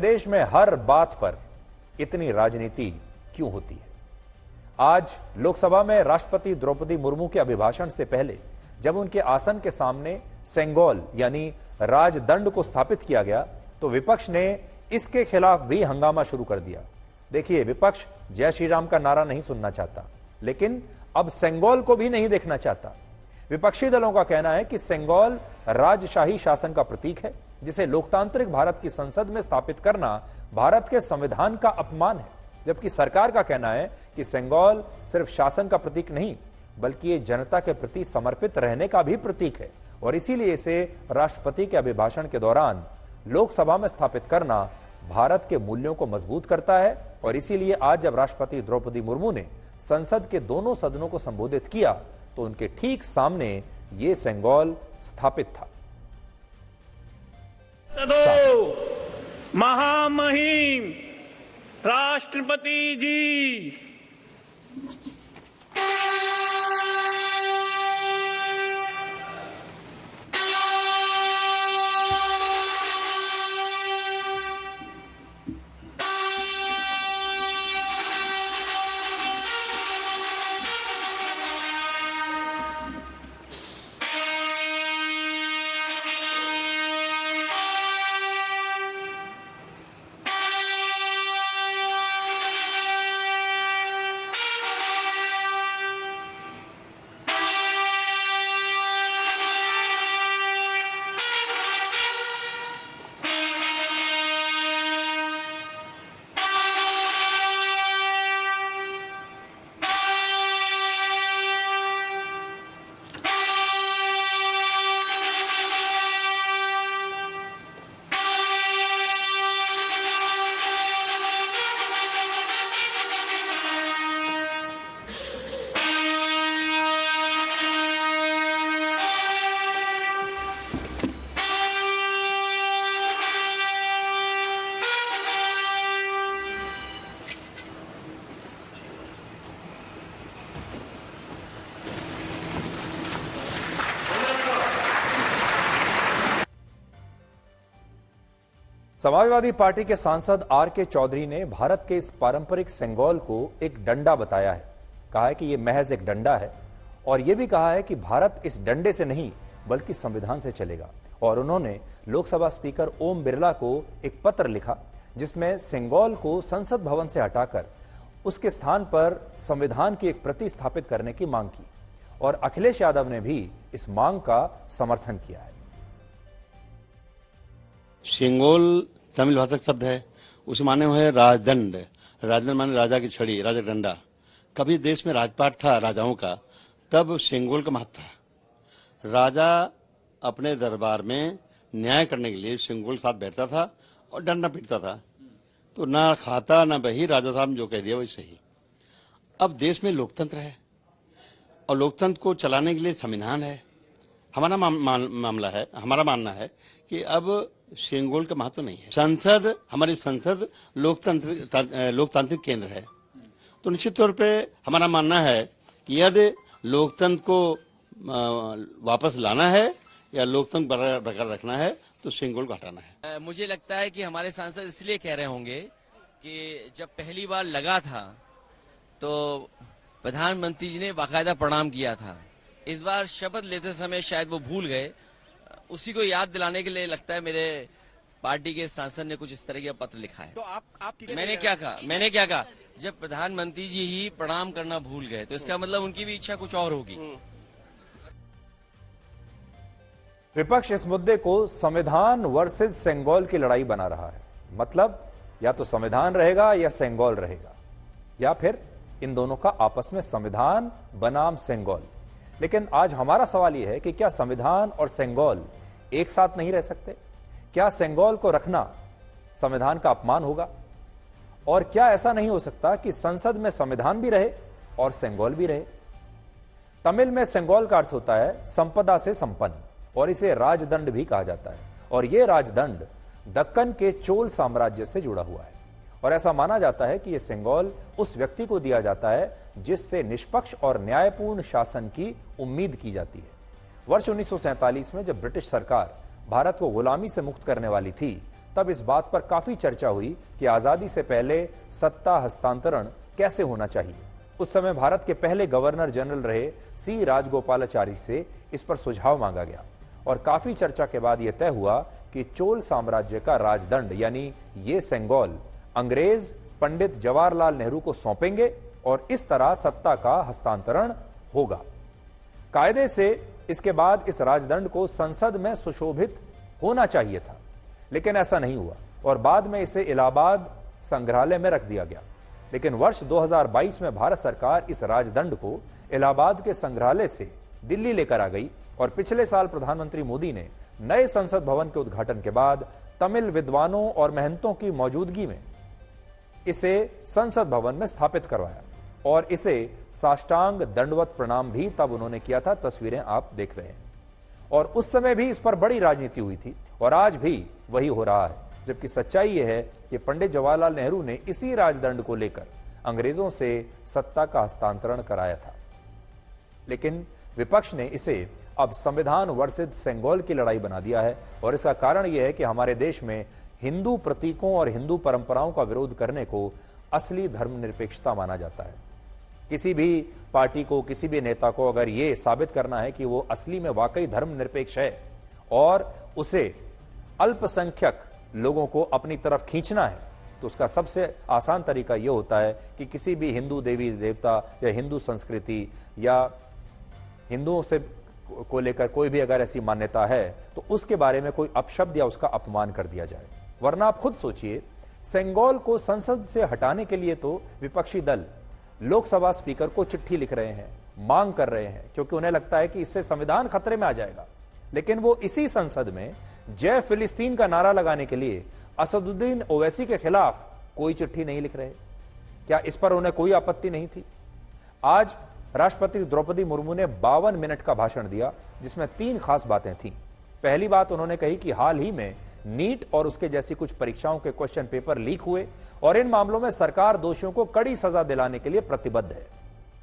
देश में हर बात पर इतनी राजनीति क्यों होती है? आज लोकसभा में राष्ट्रपति द्रौपदी मुर्मू के अभिभाषण से पहले जब उनके आसन के सामने सेंगोल यानी राजदंड को स्थापित किया गया तो विपक्ष ने इसके खिलाफ भी हंगामा शुरू कर दिया। देखिए, विपक्ष जय श्री राम का नारा नहीं सुनना चाहता, लेकिन अब सेंगोल को भी नहीं देखना चाहता। विपक्षी दलों का कहना है कि सेंगोल राजशाही शासन का प्रतीक है, जिसे लोकतांत्रिक भारत की संसद में स्थापित करना भारत के संविधान का अपमान है। जबकि सरकार का कहना है कि सेंगोल सिर्फ शासन का प्रतीक नहीं, बल्कि ये जनता के प्रति समर्पित रहने का भी प्रतीक है, और इसीलिए इसे राष्ट्रपति के अभिभाषण के दौरान लोकसभा में स्थापित करना भारत के मूल्यों को मजबूत करता है। और इसीलिए आज जब राष्ट्रपति द्रौपदी मुर्मू ने संसद के दोनों सदनों को संबोधित किया तो उनके ठीक सामने ये सेंगोल स्थापित था। महामहिम राष्ट्रपति जी, समाजवादी पार्टी के सांसद आर.के. चौधरी ने भारत के इस पारंपरिक सेंगोल को एक डंडा बताया है। कहा है कि यह महज एक डंडा है, और यह भी कहा है कि भारत इस डंडे से नहीं बल्कि संविधान से चलेगा। और उन्होंने लोकसभा स्पीकर ओम बिरला को एक पत्र लिखा जिसमें सेंगोल को संसद भवन से हटाकर उसके स्थान पर संविधान की एक प्रति स्थापित करने की मांग की, और अखिलेश यादव ने भी इस मांग का समर्थन किया है। सेंगोल तमिल भाषा का शब्द है, उस माने हुए राजदंड। राजदंड माने राजा की छड़ी, राजा डंडा। कभी देश में राजपाट था राजाओं का, तब सेंगोल का महत्व था। राजा अपने दरबार में न्याय करने के लिए सेंगोल साथ बैठता था और डंडा पीटता था, तो ना खाता ना बही, राजा साहब ने जो कह दिया वही सही। अब देश में लोकतंत्र है, और लोकतंत्र को चलाने के लिए संविधान है। हमारा मामला है, हमारा मानना है कि अब सेंगोल का महत्व नहीं है। संसद, हमारी संसद लोकतांत्रिक केंद्र है, तो निश्चित तौर पे हमारा मानना है कि यदि लोकतंत्र को वापस लाना है या लोकतंत्र बरकरार रखना है तो सेंगोल को हटाना है। मुझे लगता है कि हमारे सांसद इसलिए कह रहे होंगे कि जब पहली बार लगा था तो प्रधानमंत्री जी ने बाकायदा प्रणाम किया था। इस बार शपथ लेते समय शायद वो भूल गए, उसी को याद दिलाने के लिए लगता है मेरे पार्टी के सांसद ने कुछ इस तरह का पत्र लिखा है। तो मैंने क्या कहा जब प्रधानमंत्री जी ही प्रणाम करना भूल गए तो इसका मतलब उनकी भी इच्छा कुछ और होगी। विपक्ष इस मुद्दे को संविधान वर्सेस सेंगोल की लड़ाई बना रहा है। मतलब या तो संविधान रहेगा या सेंगोल रहेगा, या फिर इन दोनों का आपस में संविधान बनाम सेंगोल। लेकिन आज हमारा सवाल यह है कि क्या संविधान और सेंगोल एक साथ नहीं रह सकते? क्या सेंगोल को रखना संविधान का अपमान होगा? और क्या ऐसा नहीं हो सकता कि संसद में संविधान भी रहे और सेंगोल भी रहे? तमिल में सेंगोल का अर्थ होता है संपदा से संपन्न, और इसे राजदंड भी कहा जाता है। और यह राजदंड दक्कन के चोल साम्राज्य से जुड़ा हुआ है, और ऐसा माना जाता है कि यह सेंगोल उस व्यक्ति को दिया जाता है जिससे निष्पक्ष और न्यायपूर्ण शासन की उम्मीद की जाती है। वर्ष 1947 में जब ब्रिटिश सरकार भारत को गुलामी से मुक्त करने वाली थी, तब इस बात पर काफी चर्चा हुई कि आजादी से पहले सत्ता हस्तांतरण कैसे होना चाहिए। उस समय भारत के पहले गवर्नर जनरल रहे सी राजगोपालाचारी से इस पर सुझाव मांगा गया और काफी चर्चा के बाद यह तय हुआ कि चोल साम्राज्य का राजदंड यानी ये सेंगोल अंग्रेज पंडित जवाहरलाल नेहरू को सौंपेंगे और इस तरह सत्ता का हस्तांतरण होगा। कायदे से इसके बाद इस राजदंड को संसद में सुशोभित होना चाहिए था, लेकिन ऐसा नहीं हुआ और बाद में इसे इलाहाबाद संग्रहालय में रख दिया गया। लेकिन वर्ष 2022 में भारत सरकार इस राजदंड को इलाहाबाद के संग्रहालय से दिल्ली लेकर आ गई और पिछले साल प्रधानमंत्री मोदी ने नए संसद भवन के उद्घाटन के बाद तमिल विद्वानों और महंतों की मौजूदगी में इसे संसद भवन में स्थापित करवाया और इसे साष्टांग दंडवत प्रणाम भी तब उन्होंने किया था। तस्वीरें आप देख रहे हैं और उस समय भी इस पर बड़ी राजनीति हुई थी और आज भी वही हो रहा है, जबकि सच्चाई यह है कि पंडित जवाहरलाल नेहरू ने इसी राजदंड को लेकर अंग्रेजों से सत्ता का हस्तांतरण कराया था। लेकिन विपक्ष ने इसे अब संविधान वर्सेस सेंगोल की लड़ाई बना दिया है और इसका कारण यह है कि हमारे देश में हिंदू प्रतीकों और हिंदू परंपराओं का विरोध करने को असली धर्मनिरपेक्षता माना जाता है। किसी भी पार्टी को, किसी भी नेता को अगर यह साबित करना है कि वो असली में वाकई धर्मनिरपेक्ष है और उसे अल्पसंख्यक लोगों को अपनी तरफ खींचना है, तो उसका सबसे आसान तरीका यह होता है कि किसी भी हिंदू देवी देवता या हिंदू संस्कृति या हिंदुओं से को लेकर कोई भी अगर ऐसी मान्यता है तो उसके बारे में कोई अपशब्द या उसका अपमान कर दिया जाए। वरना आप खुद सोचिए, सेंगोल को संसद से हटाने के लिए तो विपक्षी दल लोकसभा स्पीकर को चिट्ठी लिख रहे हैं, मांग कर रहे हैं, क्योंकि उन्हें लगता है कि इससे संविधान खतरे में आ जाएगा। लेकिन वो इसी संसद में जय फिलिस्तीन का नारा लगाने के लिए असदुद्दीन ओवैसी के खिलाफ कोई चिट्ठी नहीं लिख रहे। क्या इस पर उन्हें कोई आपत्ति नहीं थी? आज राष्ट्रपति द्रौपदी मुर्मू ने 52 मिनट का भाषण दिया जिसमें 3 खास बातें थीं। पहली बात उन्होंने कही कि हाल ही में नीट और उसके जैसी कुछ परीक्षाओं के क्वेश्चन पेपर लीक हुए और इन मामलों में सरकार दोषियों को कड़ी सजा दिलाने के लिए प्रतिबद्ध है।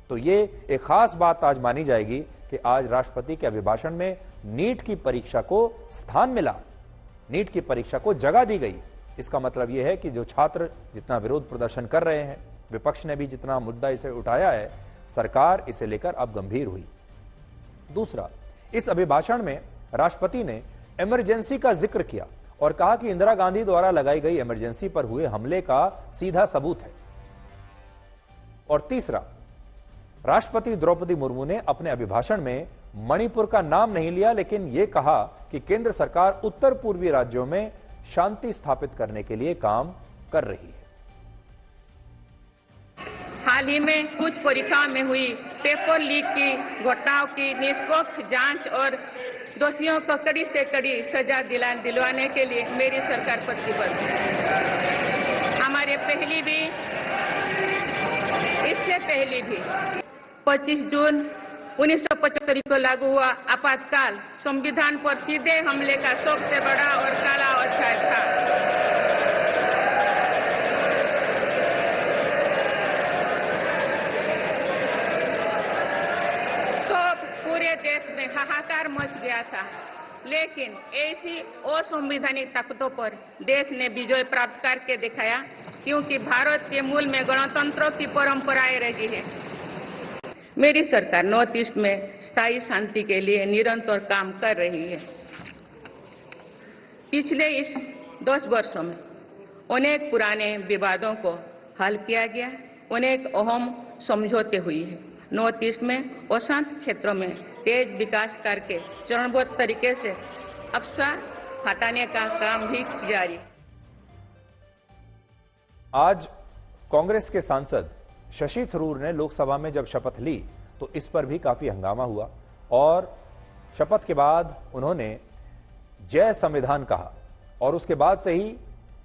तो ये एक खास बात आज मानी जाएगी कि आज राष्ट्रपति के अभिभाषण में नीट की परीक्षा को स्थान मिला, नीट की परीक्षा को जगह दी गई। इसका मतलब यह है कि जो छात्र जितना विरोध प्रदर्शन कर रहे हैं, विपक्ष ने भी जितना मुद्दा इसे उठाया है, सरकार इसे लेकर अब गंभीर हुई। दूसरा, इस अभिभाषण में राष्ट्रपति ने इमरजेंसी का जिक्र किया और कहा कि इंदिरा गांधी द्वारा लगाई गई इमरजेंसी पर हुए हमले का सीधा सबूत है। और तीसरा, राष्ट्रपति द्रौपदी मुर्मू ने अपने अभिभाषण में मणिपुर का नाम नहीं लिया, लेकिन यह कहा कि केंद्र सरकार उत्तर पूर्वी राज्यों में शांति स्थापित करने के लिए काम कर रही है। हाल ही में कुछ परीक्षाओं में हुई पेपर लीक की घटनाओं की निष्पक्ष जांच और दोषियों को कड़ी से कड़ी सजा दिलवाने के लिए मेरी सरकार प्रतिबद्ध है। हमारे इससे पहले भी 25 जून 1975 को लागू हुआ आपातकाल संविधान पर सीधे हमले का सबसे बड़ा और काला अध्याय था। पूरे देश में हाहाकार मच गया था, लेकिन ऐसी असंवैधानिक ताकतों पर देश ने विजय प्राप्त करके दिखाया, क्योंकि भारत के मूल में गणतंत्र की परंपराएं रही है। मेरी सरकार नॉर्थ ईस्ट में स्थायी शांति के लिए निरंतर काम कर रही है। पिछले इस 10 वर्षों में अनेक पुराने विवादों को हल किया गया, अनेक अहम समझौते हुए हैं। नॉर्थ ईस्ट में अशांत क्षेत्रों में तेज विकास करके चरणबद्ध तरीके से अफवाह हटाने का काम भी जारी। आज कांग्रेस के सांसद शशि थरूर ने लोकसभा में जब शपथ ली तो इस पर भी काफी हंगामा हुआ और शपथ के बाद उन्होंने जय संविधान कहा और उसके बाद से ही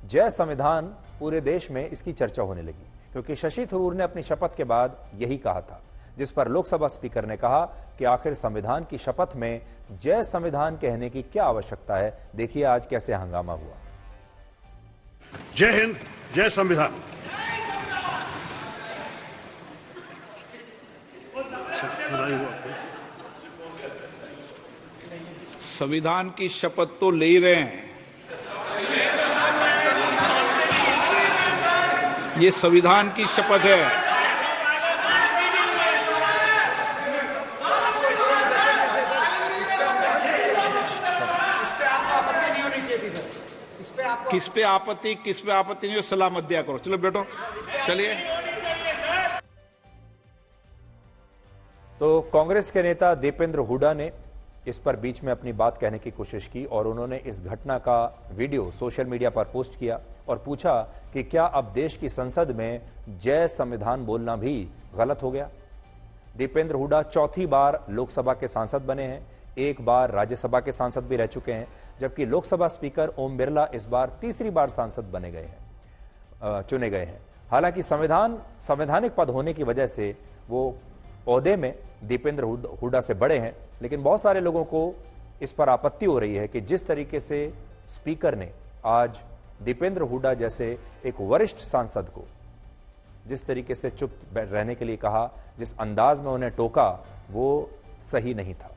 जय संविधान पूरे देश में इसकी चर्चा होने लगी, क्योंकि शशि थरूर ने अपनी शपथ के बाद यही कहा था, जिस पर लोकसभा स्पीकर ने कहा कि आखिर संविधान की शपथ में जय संविधान कहने की क्या आवश्यकता है। देखिए आज कैसे हंगामा हुआ। जय हिंद, जय संविधान। संविधान की शपथ तो ले ही रहे हैं, ये संविधान की शपथ है। किस पे आपत्ति नहीं हो, सलाह मत दिया करो। चलो बैठो, चलिए। तो कांग्रेस के नेता दीपेंद्र हुड्डा ने इस पर बीच में अपनी बात कहने की कोशिश की और उन्होंने इस घटना का वीडियो सोशल मीडिया पर पोस्ट किया और पूछा कि क्या अब देश की संसद में जय संविधान बोलना भी गलत हो गया। दीपेंद्र हुड्डा चौथी बार लोकसभा के सांसद बने हैं, एक बार राज्यसभा के सांसद भी रह चुके हैं, जबकि लोकसभा स्पीकर ओम बिरला इस बार तीसरी बार सांसद चुने गए हैं। हालांकि संवैधानिक पद होने की वजह से वो ओहदे में दीपेंद्र हुड्डा से बड़े हैं, लेकिन बहुत सारे लोगों को इस पर आपत्ति हो रही है कि जिस तरीके से स्पीकर ने आज दीपेंद्र हुड्डा जैसे एक वरिष्ठ सांसद को जिस तरीके से चुप रहने के लिए कहा, जिस अंदाज में उन्हें टोका, वो सही नहीं था।